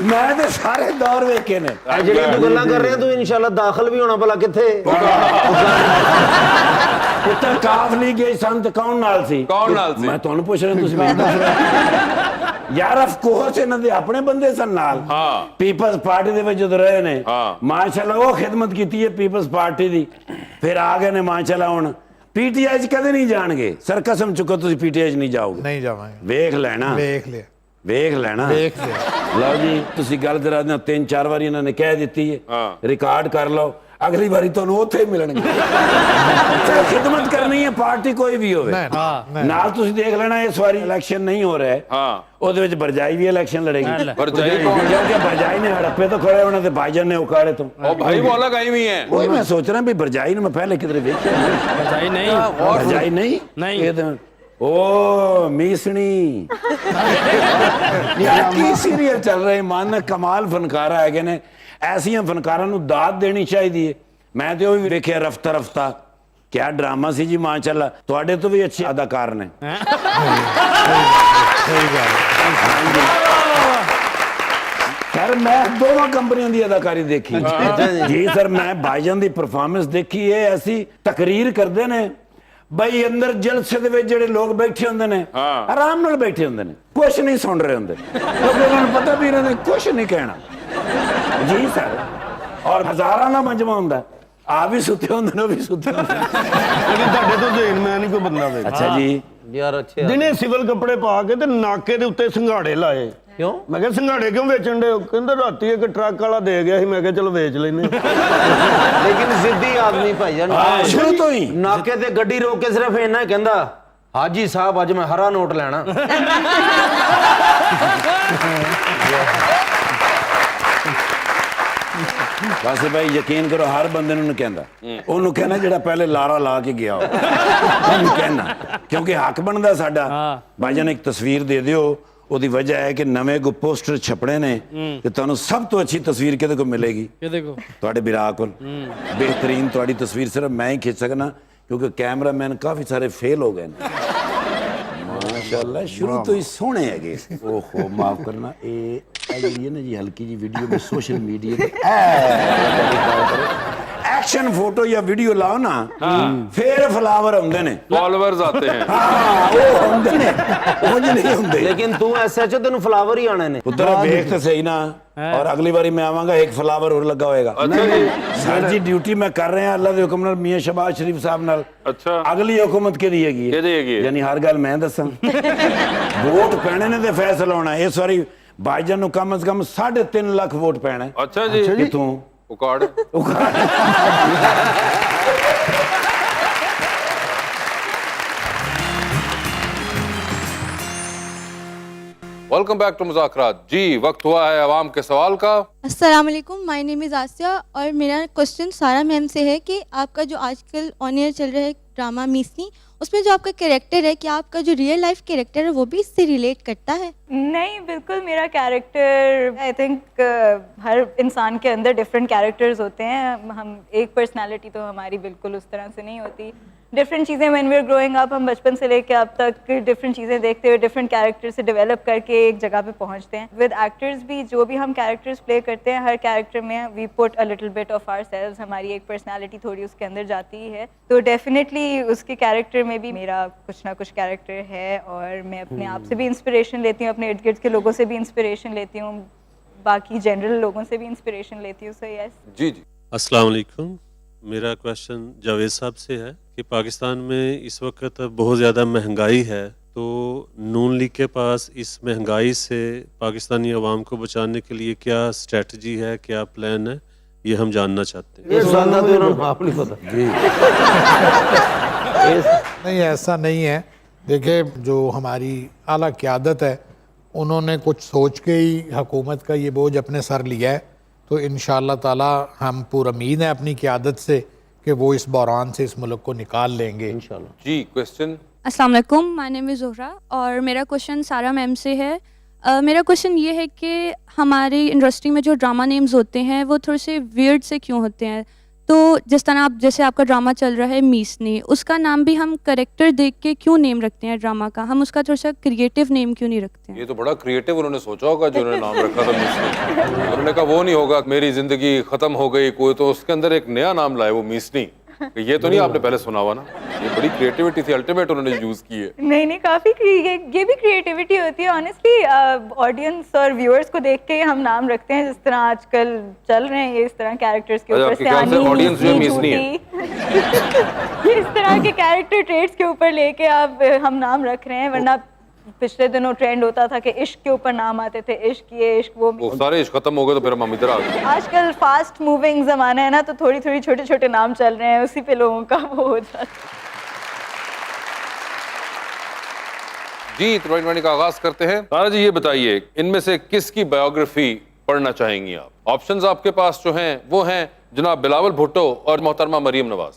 मैं ते सारे दौर वेखे ने, जेड़ी तू गल्लां कर रहे तू इंशाल्लाह दाखिल भी होना भला किथे। पुत्र काफ नहीं गई संत कौन नाल सी? कौन नाल सी? मैं तुहानू पूछ रहा, तुसी मैं पूछ रहा यार। ऑफ कोर्स इन्हां दे अपने बंदे सन नाल। पीपल्स पार्टी दे विच जदों रहे ने, माशाअल्लाह वो खिदमत कीती है पीपल्स पार्टी दी, फिर आ गए ने माशाअल्लाह हुण पीटीआई च कदे नहीं जाणगे। सर कसम चुको तुसी पीटीआई च नहीं जाओगे। नहीं जावांगे, वेख लेना, वेख लिया, वेख लेना, वेख लिया। लो जी तुसी गल जरा 3-4 बारी इन्हां ने कह दित्ती है, रिकॉर्ड कर लो, अगली बारी तुहानू उत्थे मिलणगे। खिदमत करनी है पार्टी कोई भी होवे नाल। तुसी देख लेना इस बारी इलेक्शन नहीं हो रहा है, ਉਹਦੇ ਵਿੱਚ ਬਰਜਾਈ ਵੀ ਇਲੈਕਸ਼ਨ ਲੜੇਗੀ। ਬਰਜਾਈ ਕੌਣ? ਕਿਉਂਕਿ ਬਰਜਾਈ ਨੇ ਹੜੱਪੇ ਤੋਂ ਖੜੇ ਹੋਣਾ ਤੇ ਭਾਈਜਾਨ ਨੇ ਉਕਾੜੇ ਤੋਂ। ਉਹ ਭਾਈ वो अलग आई हुई है। वही मैं सोच रहा भी बरजाई ने मैं पहले किधर देखा। बरजाई नहीं, बरजाई नहीं, नहीं ये तो ओ मीसणी यार की सीरियल चल रहे मन कमाल फनकारा है ने, ऐसियां फनकारां नूं दाद देनी चाहिए। मैं तो भी देखिया रफ्ता रफ्ता, क्या ड्रामा सी जी माशाअल्लाह, तुहाडे तो भी अच्छे अदाकार ने। सर मैं दोनों कंपनियों की अदाकारी देखी जी सर, मैं भाईजान की परफॉर्मेंस देखी है। ऐसी तकरीर करते ने बई अंदर जलसे दे विच जेड़े लोग बैठे होंदे ने आराम नाल बैठे होंदे ने, कुछ नहीं सुन रहे होंदे क्योंकि उन्हें पता भी इन्होंने कुछ नहीं कहना जी सर। और हजारां दा मजमा हुंदा, आप भी सुते होंदे ने, भी सुते होंदे लेकिन ਤੁਹਾਡੇ ਤੋਂ ਦੇਣ ਮੈਂ ਨਹੀਂ ਕੋਈ ਬੰਦਾ ਵੇ। अच्छा जी यार अच्छे ਦਿਨੇ ਸਿਵਲ ਕੱਪੜੇ ਪਾ ਕੇ ਤੇ ਨਾਕੇ ਦੇ ਉੱਤੇ ਸੰਘਾੜੇ ਲਾਏ। क्यों? मैं क्या संघाड़े क्यों बेचन दे? कहंदे राती एक ट्रक वाला दे गया ਸੀ, मैं क्या चलो बेच लेने। लेकिन जिद्दी आदमी भाईजान शुरू तो ही नाके ते गड्डी रोक के सिर्फ इन्ना कहंदा हाजी साहब अज मैं हरा नोट लेना। बस भाई यकीन करो हर बंदे नूं कहंदा, ओनू कहना जेड़ा पहले लारा ला के गया हो, ओनू कहना क्योंकि हक बनदा साडा। भाईजान एक तस्वीर दे दियो, ਉਹਦੀ ਵਜ੍ਹਾ ਹੈ ਕਿ ਨਵੇਂ ਕੋ ਪੋਸਟਰ ਛਪਣੇ ਨੇ ਤੇ ਤੁਹਾਨੂੰ ਸਭ ਤੋਂ ਅੱਛੀ ਤਸਵੀਰ ਕਿਹਦੇ ਕੋਲ ਮਿਲੇਗੀ? ये देखो ਤੁਹਾਡੇ ਵਿਰਾਗ ਕੋਲ ਬਿਹਤਰੀਨ ਤੁਹਾਡੀ ਤਸਵੀਰ ਸਿਰਫ ਮੈਂ ਹੀ ਖਿੱਚ ਸਕਣਾ ਕਿਉਂਕਿ ਕੈਮਰਾਮੈਨ ਕਾਫੀ ਸਾਰੇ ਫੇਲ ਹੋ ਗਏ ਨੇ ਮਾਸ਼ਾਅੱਲਾ ਸ਼ੁਰੂ ਤੋਂ ਹੀ ਸੋਹਣੇ ਹੈਗੇ ਓਹੋ ਮਾਫ ਕਰਨਾ ਇਹ ਜਿਹੜੀ ਹੈ ਨਾ ਜੀ ਹਲਕੀ ਜੀ ਵੀਡੀਓ ਵੀ ਸੋਸ਼ਲ ਮੀਡੀਆ ਤੇ एक्शन फोटो या वीडियो लाओ ना फिर फ्लावर होंगे ने फॉलोअर्स आते हैं वो होंगे ने वो नहीं होंगे लेकिन तू SHO तेन फ्लावर ही आने ने उधर देख तो सही ना और अगली बारी मैं आवांगा एक फ्लावर और लगा होएगा सर जी ड्यूटी में कर रहे हैं अल्लाह के हुक्म नाल मियां शहबाज शरीफ साहब नाल अच्छा अगली हुकूमत के दिएगी यानी हर गल मैं दसां वोट पैने ने ते फैसला होना इस बारी भाईजान नु कम से कम 3.5 लाख वोट पैना अच्छा जी कितों उकाड़ वेलकम बैक टू मुज़ाकरात। जी वक्त हुआ है अवाम के सवाल का। अस्सलाम वालेकुम, माय नेम इज़ आसिया और मेरा क्वेश्चन सारा मैम से है कि आपका जो आजकल ऑन एयर चल रहा है ड्रामा मीसनी, उसमें जो आपका कैरेक्टर है क्या आपका जो रियल लाइफ कैरेक्टर है वो भी इससे रिलेट करता है? नहीं, बिल्कुल मेरा कैरेक्टर आई थिंक हर इंसान के अंदर डिफरेंट कैरेक्टर्स होते हैं। हम एक पर्सनालिटी तो हमारी बिल्कुल उस तरह से नहीं होती। डिफरेंट चीज़ें when we are growing up, हम बचपन से लेके अब तक डिफरेंट चीज़ें देखते हुए डिफरेंट कैरेक्टर से डेवलप करके एक जगह पे पहुंचते हैं। विद एक्टर्स भी जो भी हम कैरेक्टर्स प्ले करते हैं, हर कैरेक्टर में we put a little bit of ourselves, हमारी एक पर्सनालिटी थोड़ी उसके अंदर जाती ही है। तो डेफिनेटली उसके कैरेक्टर में भी मेरा कुछ ना कुछ कैरेक्टर है और मैं अपने आप से भी इंस्पिरेशन लेती हूँ, अपने इर्द गिर्द के लोगों से भी इंस्पिरेशन लेती हूँ, बाकी जनरल लोगों से भी इंस्पिरेशन लेती हूँ। सो यस जी जी। अस्सलाम वालेकुम, मेरा क्वेश्चन जावेद साहब से है कि पाकिस्तान में इस वक्त बहुत ज़्यादा महंगाई है, तो नून लीग के पास इस महंगाई से पाकिस्तानी अवाम को बचाने के लिए क्या स्ट्रेटजी है, क्या प्लान है, ये हम जानना चाहते हैं। ये सुनना तो उन्होंने आप नहीं पता नहीं, ऐसा नहीं है। देखिए, जो हमारी आला क़यादत है उन्होंने कुछ सोच के ही हुकूमत का ये बोझ अपने सर लिया है, तो इंशाअल्लाह ताला हम पूरी उम्मीद है अपनी क़यादत से कि वो इस बहरान से इस मुल्क को निकाल लेंगे इंशाअल्लाह। जी क्वेश्चन। अस्सलाम वालेकुम, माय नेम इज़ ज़ोहरा और मेरा क्वेश्चन सारा मैम से है। मेरा क्वेश्चन ये है कि हमारी इंडस्ट्री में जो ड्रामा नेम्स होते हैं वो थोड़े से वियर्ड से क्यों होते हैं? तो जिस तरह आप जैसे आपका ड्रामा चल रहा है मीसनी, उसका नाम भी हम करेक्टर देख के क्यों नेम रखते हैं ड्रामा का, हम उसका थोड़ा सा क्रिएटिव नेम क्यों नहीं रखते हैं? ये तो बड़ा क्रिएटिव उन्होंने सोचा होगा जो उन्होंने नाम रखा था मीसनी। उन्होंने कहा वो नहीं होगा मेरी जिंदगी खत्म हो गई कोई, तो उसके अंदर एक नया नाम लाए वो मीसनी। ये तो नहीं आपने पहले सुना हुआ ना? ये बड़ी क्रिएटिविटी थी, अल्टीमेट उन्होंने यूज की है। नहीं काफ़ी ये भी क्रिएटिविटी होती है ऑनेस्टली। ऑडियंस और व्यूअर्स को देख के हम नाम रखते हैं, जिस तरह आजकल चल रहे हैं ये इस तरह कैरेक्टर्स के ऊपर से ऑडियंस जो मीसनी है इस तरह के कैरेक्टर ट्रेट्स के ऊपर लेके अब हम नाम रख रहे हैं। वरना पिछले दिनों ट्रेंड होता था कि इश्क के ऊपर नाम आते थे, इश्क ये इश्क वो सारे इश्क खत्म हो गए तो फिर हम इधर आ गए। आजकल फास्ट मूविंग जमाना है ना, तो थोड़ी थोड़ी छोटे छोटे नाम चल रहे हैं, उसी पे लोगों का वो हो जाता है। जी 2020 का आगाज करते हैं। तारा जी ये बताइए, इनमें से किसकी बायोग्राफी पढ़ना चाहेंगी आप? ऑप्शंस आपके पास जो हैं वो हैं जनाब बिलावल भुट्टो और मोहतरमा मरियम नवाज।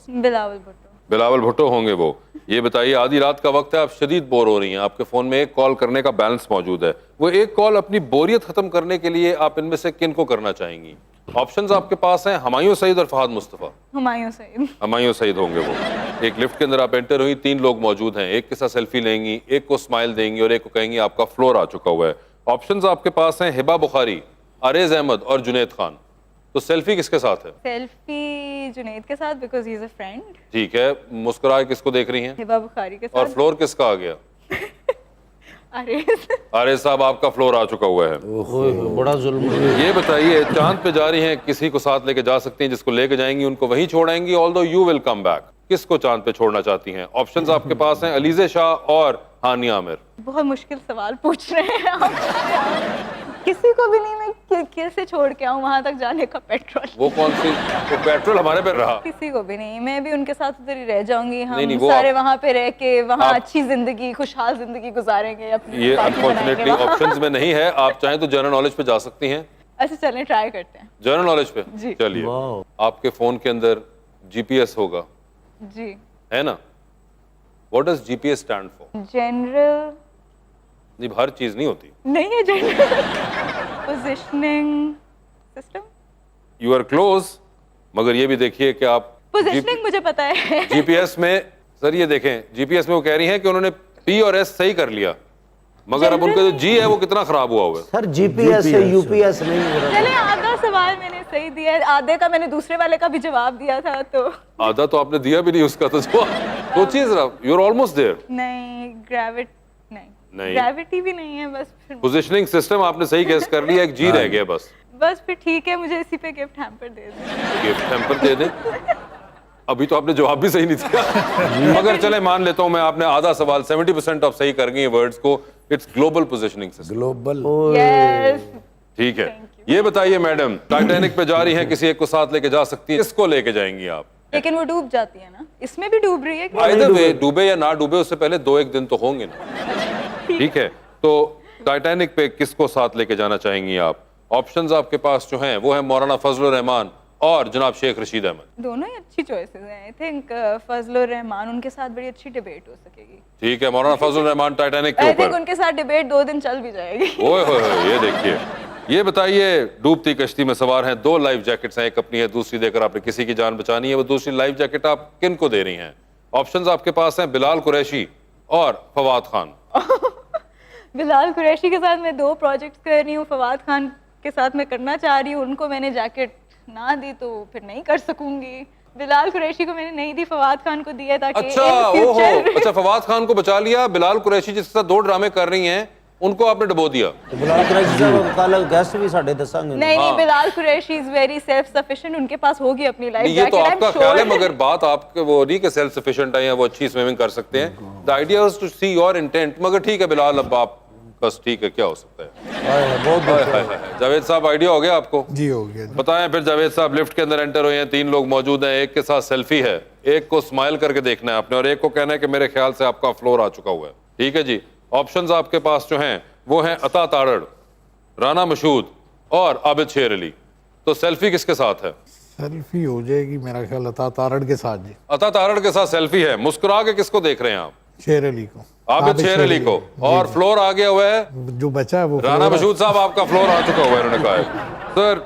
बिलावल भुट्टो होंगे वो। ये बताइए, आधी रात का वक्त है, आप शदीद बोर हो रही हैं, आपके फ़ोन में एक कॉल करने का बैलेंस मौजूद है, वो एक कॉल अपनी बोरियत ख़त्म करने के लिए आप इनमें से किन को करना चाहेंगी? ऑप्शंस आपके पास हैं हुमायूं सईद और फहद मुस्तफ़ा। हुमायूं सईद होंगे वो। एक लिफ्ट के अंदर आप एंटर हुई, 3 लोग मौजूद हैं, एक के साथ सेल्फी लेंगी, एक को स्माइल देंगी और एक को कहेंगी आपका फ्लोर आ चुका हुआ है। ऑप्शंस आपके पास हैं हिबा बुखारी, अरेज अहमद और जुनैद खान। तो सेल्फी किसके साथ है? सेल्फी जुनैद के साथ, because he is a friend. ठीक है, मुस्कुराए किसको देख रही हैं? हिबा बुखारी के साथ। और फ्लोर किसका आ गया? अरे साहब आपका फ्लोर आ चुका हुआ है। बड़ा जुल्म। ये बताइए, चांद पे जा रही हैं, किसी को साथ लेके जा सकती हैं, जिसको लेके जाएंगी उनको वहीं छोड़ाएंगी, although you will come back. किसको चांद पे छोड़ना चाहती हैं? ऑप्शंस आपके पास हैं अलीज़े शाह और हानिया आमिर। बहुत मुश्किल सवाल पूछ रहे हैं आप। किसी को भी नहीं, मैं कैसे छोड़ के आऊँ वहां तक जाने का पेट्रोल? वो कौन सी? वो पेट्रोल हमारे पे रहा। किसी को भी नहीं, मैं भी उनके साथ उधर ही रह जाऊंगी। हम नहीं, सारे वहाँ पे रह के वहाँ अच्छी जिंदगी, खुशहाल जिंदगी गुजारेंगे अपनी। ये अनफॉर्चुनेटली ऑप्शंस में नहीं है। आप चाहें तो जनरल नॉलेज पे जा सकती हैं। अच्छा चलें, ट्राई करते हैं। जनरल नॉलेज पे चलिए। आपके फोन के अंदर GPS होगा जी, है ना? What does GPS stand for? General नहीं, हर चीज नहीं होती। नहीं है gender. Positioning system. You are close, मगर ये भी देखिए कि आप पोजिशनिंग मुझे पता है। जीपीएस में, सर ये देखें, जीपीएस में वो कह रही हैं कि उन्होंने पी और एस सही कर लिया, मगर अब उनका जो जी है वो कितना खराब हुआ है। सर जीपीएस है, यूपीएस नहीं हो रहा। चले, आधा सवाल मैंने सही दिया है, आधे का मैंने दूसरे वाले का भी जवाब दिया था, तो आधा तो आपने दिया भी नहीं उसका, तो सोचिए जरा, यू आर ऑलमोस्ट देयर। नहीं, नहीं। ग्रेविटी भी नहीं है, बस फिर पोजीशनिंग सिस्टम आपने सही गेस कर लिया, एक जी रह गया बस फिर ठीक है, मुझे इसी पे गिफ्ट हैम्पर दे दो। गिफ्ट हैम्पर दे दें। अभी तो आपने जवाब भी सही नहीं दिया, मगर चले मान लेता हूं मैं, आपने आधा सवाल 70% ऑफ सही कर गई वर्ड्स को। It's global positioning system. Global. Yes. ठीक है, ये बताइए मैडम, टाइटैनिक पे जा रही हैं, किसी एक को साथ लेके जा सकती है, किसको लेके जाएंगी आप? लेकिन वो डूब जाती है ना, इसमें भी डूब रही है कि आइदर वे, डूबे या ना डूबे, उससे पहले 2-1 दिन तो होंगे ना। ठीक है, तो टाइटैनिक पे किसको साथ लेके जाना चाहेंगी आप? ऑप्शंस आपके पास जो हैं वो है मौलाना फजलुर रहमान और जनाब शेख रशीद अहमद। दोनों ही अच्छी चॉइसेस हैं। आई थिंक फजलुर रहमान, उनके साथ बड़ी अच्छी डिबेट हो सकेगी। ठीक है, मौलाना फजलुर रहमान टाइटैनिक के आई थिंक ऊपर। उनके साथ डिबेट 2 दिन चल भी जाएगी। ओए होए, ये देखिए, ये बताइए, डूबती कश्ती में सवार हैं, 2 लाइफ जैकेट्स हैं, एक अपनी है, दूसरी देकर आपने किसी की जान बचानी है। वो दूसरी लाइफ जैकेट आप किन को दे रही हैं? ऑप्शंस आपके पास हैं बिलाल कुरैशी और फवाद खान। बिलाल कुरैशी के साथ मैं 2 प्रोजेक्ट्स कर रही हूँ, फवाद खान के साथ मैं करना चाह रही हूँ, उनको मैंने जैकेट ना दी तो फिर नहीं कर सकूंगी। बिलाल कुरैशी को मैंने नहीं दी, फवाद खान को दिया ताकि अच्छा, ओहो, अच्छा, फवाद खान को बचा लिया। बिलाल कुरैशी जिसके साथ 2 ड्रामे कर रही हैं, उनको आपने डबो दिया। बिलाल कुरैशी साहब कल गेस्ट भी साढ़े दसांगे। नहीं, Bilal Qureshi is very self sufficient, उनके पास होगी अपनी लाइफ जैकेट। ये तो आपका ख्याल है, मगर बात आपके वो नहीं कि सेल्फ सफिशिएंट है या वो अच्छी स्विमिंग कर सकते हैं। The idea was to see your intent, मगर ठीक है बिलाल, अब आप बस ठीक है, क्या हो सकता है। जावेद साहब, आइडिया हो गया आपको? जी हो गया। बताएं फिर जावेद साहब, लिफ्ट के अंदर एंटर हुए हैं, 3 लोग मौजूद हैं, एक के साथ सेल्फी है, एक को स्माइल करके देखना है आपने और एक को कहना है कि मेरे ख्याल से आपका फ्लोर आ चुका हुआ है। ठीक है जी, ऑप्शंस आपके पास जो हैं वो हैं अता तारड़, राना मशहूद और आबिद शेर अली। तो सेल्फी किसके साथ है? सेल्फी हो जाएगी मेरा ख्याल अता तारड़ के साथ जी। अता तारड़ के साथ सेल्फी है। मुस्कुरा के किसको देख रहे हैं आप? शेर अली को। आबिद शेर अली को। और फ्लोर आ गया हुआ है जो बचा है वो राना मशहूद साहब, आपका फ्लोर आ चुका हुआ है, उन्होंने कहा है। सर,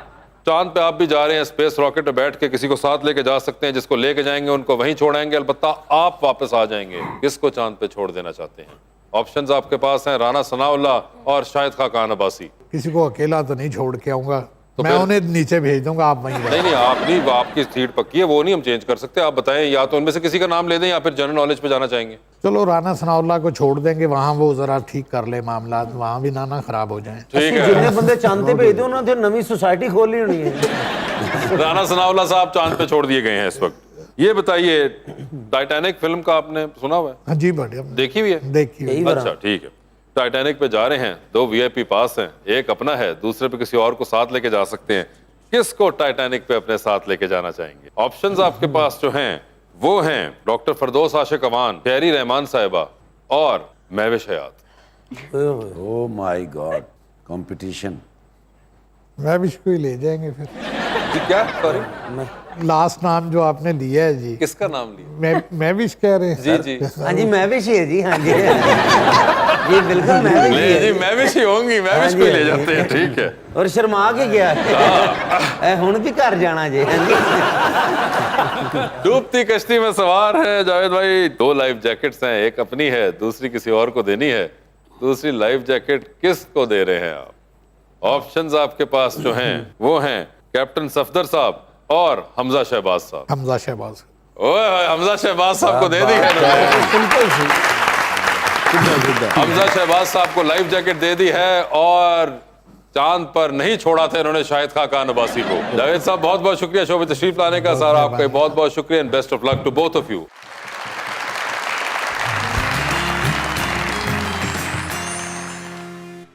चांद पे आप भी जा रहे हैं, स्पेस रॉकेट पे बैठ के किसी को साथ लेके जा सकते हैं, जिसको लेके जाएंगे उनको वहीं छोड़ाएंगे, अलबत्ता आप वापस आ जाएंगे। किसको चांद पे छोड़ देना चाहते हैं? ऑप्शंस आपके पास हैं राना सनाउल्लाह और शाहिद खाकान अब्बासी। किसी को अकेला तो नहीं छोड़ के आऊंगा, तो मैं उन्हें नीचे भेज दूंगा, आप वहीं नहीं, आप नहीं, आपकी सीट पक्की है, वो नहीं हम चेंज कर सकते। आप बताएं, या तो उनमें से किसी का नाम ले दें या फिर जनरल नॉलेज पे जाना चाहेंगे। चलो राना सनाउल्लाह को छोड़ देंगे, वहाँ वो जरा ठीक कर ले मामला, वहाँ भी ना खराब हो जाए। ठीक है, जितने बंदे चांद पे भेजते हैं उन्होंने नवी सोसाइटी खोली होनी है। राना सनाउल्लाह साहब चांद पे छोड़ दिए गए हैं इस वक्त। ये बताइए, टाइटैनिक फिल्म का आपने सुना हुआ है? हाँ जी, बढ़िया, देखी हुई है? देखी हुई। अच्छा, ठीक है। टाइटैनिक पे जा रहे हैं, 2 वीआईपी पास हैं, एक अपना है, दूसरे पे किसी और को साथ लेके जा सकते हैं। किसको टाइटैनिक पे अपने साथ लेके जाना चाहेंगे? ऑप्शंस आपके पास जो हैं वो हैं डॉक्टर फरदौस आशिक अवान, शहरी रहमान साहिबा और Mahvish Hayat. Oh my god, competition. Mahvish को ही ले जाएंगे फिर। जी क्या? सॉरी, लास्ट नाम जो आपने लिया है जी, किसका नाम लिया? महविश कह रहे हैं। जी जी, हाँ जी, महविश ही है जी। हाँ जी, ये बिल्कुल महविश ही है जी, महविश ही होंगी, महविश को ही ले जाते हैं। ठीक है, और शर्मा के गया है, हुण भी घर जाना जी। डूबती कश्ती में सवार है जावेद भाई, 2 लाइफ जैकेट्स हैं, एक अपनी है, दूसरी किसी और को देनी है। दूसरी लाइफ जैकेट किसको दे रहे हैं आप? ऑप्शंस आपके पास जो हैं वो हैं कैप्टन सफदर साहब और हमजा शहबाज साहब। हमजा शहबाज। ओए, हमजा शहबाज साहब को दे दी है हमजा शहबाज साहब को लाइफ जैकेट दे दी है और चांद पर नहीं छोड़ा था इन्होंने शाहिद खाकान अब्बासी को। जावेद साहब, बहुत बहुत शुक्रिया शो में तशरीफ लाने का। सर, आपका बहुत बहुत शुक्रिया and best of luck to both of you.